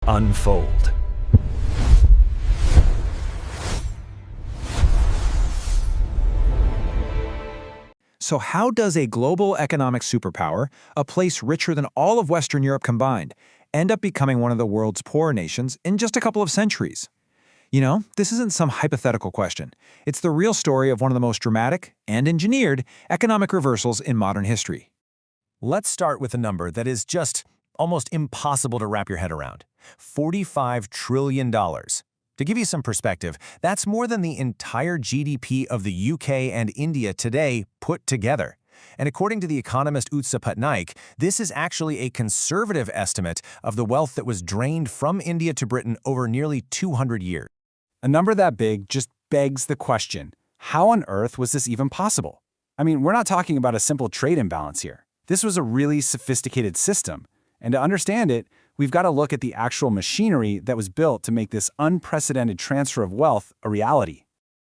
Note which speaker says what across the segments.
Speaker 1: unfold.
Speaker 2: So how does a global economic superpower, a place richer than all of Western Europe combined, end up becoming one of the world's poorer nations in just a couple of centuries? You know, this isn't some hypothetical question. It's the real story of one of the most dramatic and engineered economic reversals in modern history.
Speaker 1: Let's start with a number that is just almost impossible to wrap your head around. $45 trillion. To give you some perspective, that's more than the entire GDP of the UK and India today put together. And according to the economist Utsa Patnaik, this is actually a conservative estimate of the wealth that was drained from India to Britain over nearly 200 years.
Speaker 2: A number that big just begs the question, how on earth was this even possible? I mean, we're not talking about a simple trade imbalance here. This was a really sophisticated system. And to understand it, we've got to look at the actual machinery that was built to make this unprecedented transfer of wealth a reality.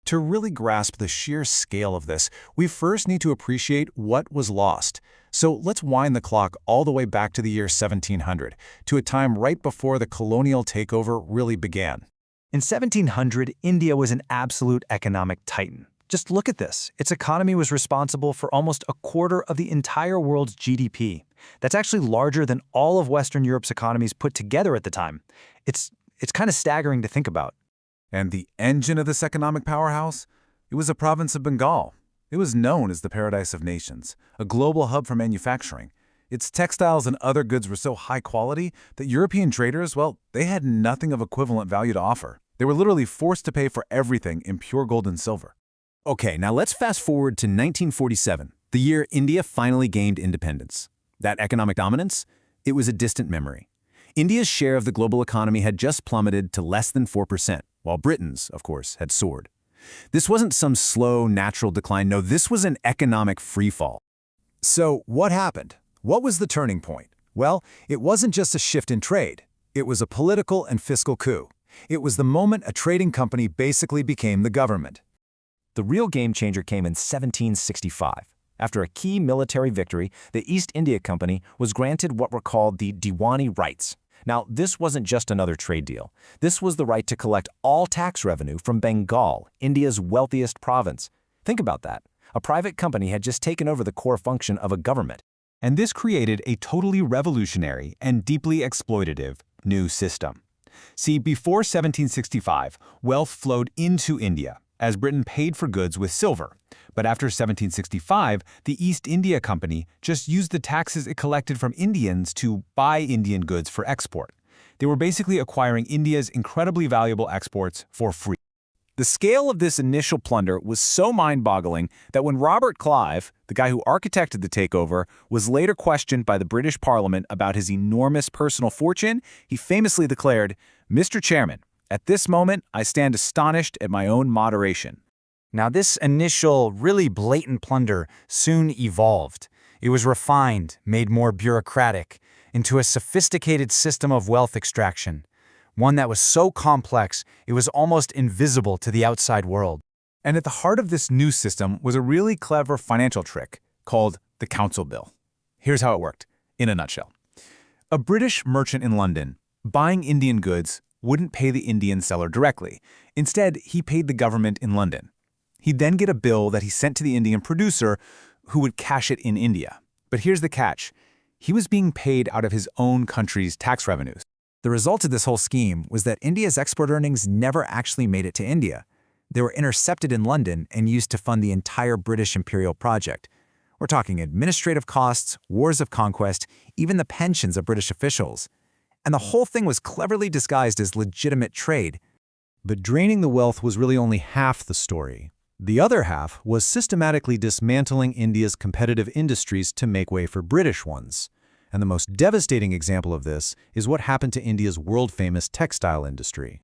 Speaker 3: To really grasp the sheer scale of this, we first need to appreciate what was lost. So let's wind the clock all the way back to the year 1700, to a time right before the colonial takeover really began.
Speaker 4: In 1700, India was an absolute economic titan. Just look at this. Its economy was responsible for almost a quarter of the entire world's GDP. That's actually larger than all of Western Europe's economies put together at the time. It's kind of staggering to think about.
Speaker 3: And the engine of this economic powerhouse? It was the province of Bengal. It was known as the Paradise of Nations, a global hub for manufacturing. Its textiles and other goods were so high quality that European traders, well, they had nothing of equivalent value to offer. They were literally forced to pay for everything in pure gold and silver.
Speaker 1: Okay, now let's fast forward to 1947, the year India finally gained independence. That economic dominance? It was a distant memory. India's share of the global economy had just plummeted to less than 4%, while Britain's, of course, had soared. This wasn't some slow, natural decline. No, this was an economic freefall.
Speaker 5: So what happened? What was the turning point? Well, it wasn't just a shift in trade. It was a political and fiscal coup. It was the moment a trading company basically became the government.
Speaker 4: The real game changer came in 1765. After a key military victory, the East India Company was granted what were called the Diwani rights. Now, this wasn't just another trade deal. This was the right to collect all tax revenue from Bengal, India's wealthiest province. Think about that. A private company had just taken over the core function of a government.
Speaker 2: And this created a totally revolutionary and deeply exploitative new system. See, before 1765, wealth flowed into India, as Britain paid for goods with silver. But after 1765, the East India Company just used the taxes it collected from Indians to buy Indian goods for export. They were basically acquiring India's incredibly valuable exports for free. The scale of this initial plunder was so mind-boggling that when Robert Clive, the guy who architected the takeover, was later questioned by the British Parliament about his enormous personal fortune, he famously declared, "Mr. Chairman, at this moment, I stand astonished at my own moderation."
Speaker 4: Now, this initial, really blatant plunder soon evolved. It was refined, made more bureaucratic, into a sophisticated system of wealth extraction, one that was so complex it was almost invisible to the outside world.
Speaker 2: And at the heart of this new system was a really clever financial trick called the Council Bill. Here's how it worked, in a nutshell. A British merchant in London, buying Indian goods, wouldn't pay the Indian seller directly. Instead, he paid the government in London. He'd then get a bill that he sent to the Indian producer, who would cash it in India. But here's the catch. He was being paid out of his own country's tax revenues.
Speaker 5: The result of this whole scheme was that India's export earnings never actually made it to India. They were intercepted in London and used to fund the entire British imperial project. We're talking administrative costs, wars of conquest, even the pensions of British officials. And the whole thing was cleverly disguised as legitimate trade.
Speaker 3: But draining the wealth was really only half the story. The other half was systematically dismantling India's competitive industries to make way for British ones. And the most devastating example of this is what happened to India's world-famous textile industry.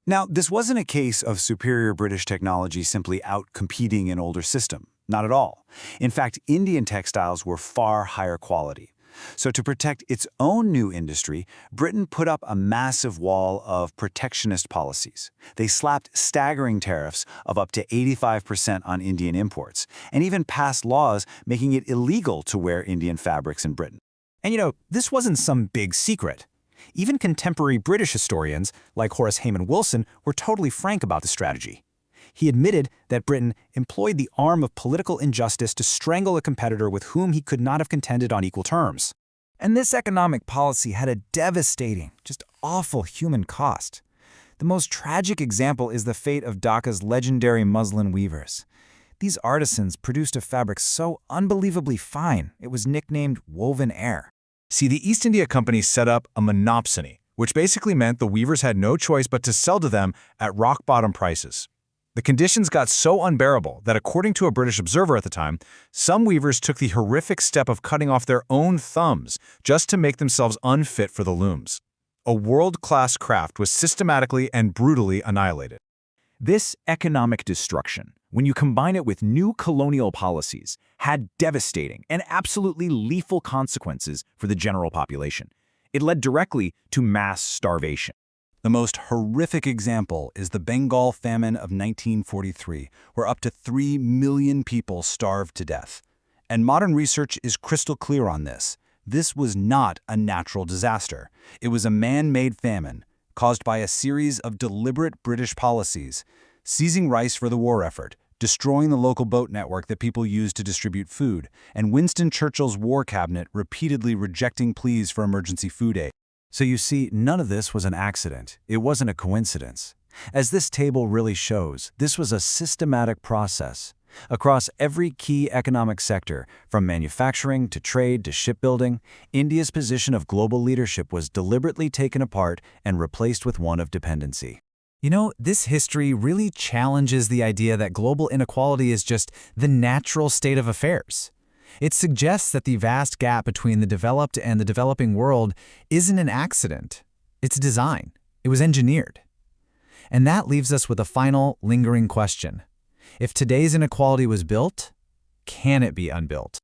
Speaker 6: Now, this wasn't a case of superior British technology simply out-competing an older system. Not at all. In fact, Indian textiles were far higher quality. So to protect its own new industry, Britain put up a massive wall of protectionist policies. They slapped staggering tariffs of up to 85% on Indian imports, and even passed laws making it illegal to wear Indian fabrics in Britain.
Speaker 5: And you know, this wasn't some big secret. Even contemporary British historians, like Horace Hayman Wilson, were totally frank about the strategy. He admitted that Britain employed the arm of political injustice to strangle a competitor with whom he could not have contended on equal terms. And this economic policy had a devastating, just awful human cost. The most tragic example is the fate of Dhaka's legendary muslin weavers. These artisans produced a fabric so unbelievably fine, it was nicknamed woven air.
Speaker 2: See, the East India Company set up a monopsony, which basically meant the weavers had no choice but to sell to them at rock-bottom prices. The conditions got so unbearable that, according to a British observer at the time, some weavers took the horrific step of cutting off their own thumbs just to make themselves unfit for the looms. A world-class craft was systematically and brutally annihilated.
Speaker 4: This economic destruction, when you combine it with new colonial policies, had devastating and absolutely lethal consequences for the general population. It led directly to mass starvation.
Speaker 6: The most horrific example is the Bengal famine of 1943, where up to 3 million people starved to death. And modern research is crystal clear on this. This was not a natural disaster. It was a man-made famine caused by a series of deliberate British policies, seizing rice for the war effort, destroying the local boat network that people used to distribute food, and Winston Churchill's war cabinet repeatedly rejecting pleas for emergency food aid.
Speaker 5: So you see, none of this was an accident. It wasn't a coincidence. As this table really shows, this was a systematic process. Across every key economic sector, from manufacturing to trade to shipbuilding, India's position of global leadership was deliberately taken apart and replaced with one of dependency. You know, this history really challenges the idea that global inequality is just the natural state of affairs. It suggests that the vast gap between the developed and the developing world isn't an accident. It's design. It was engineered. And that leaves us with a final, lingering question. If today's inequality was built, can it be unbuilt?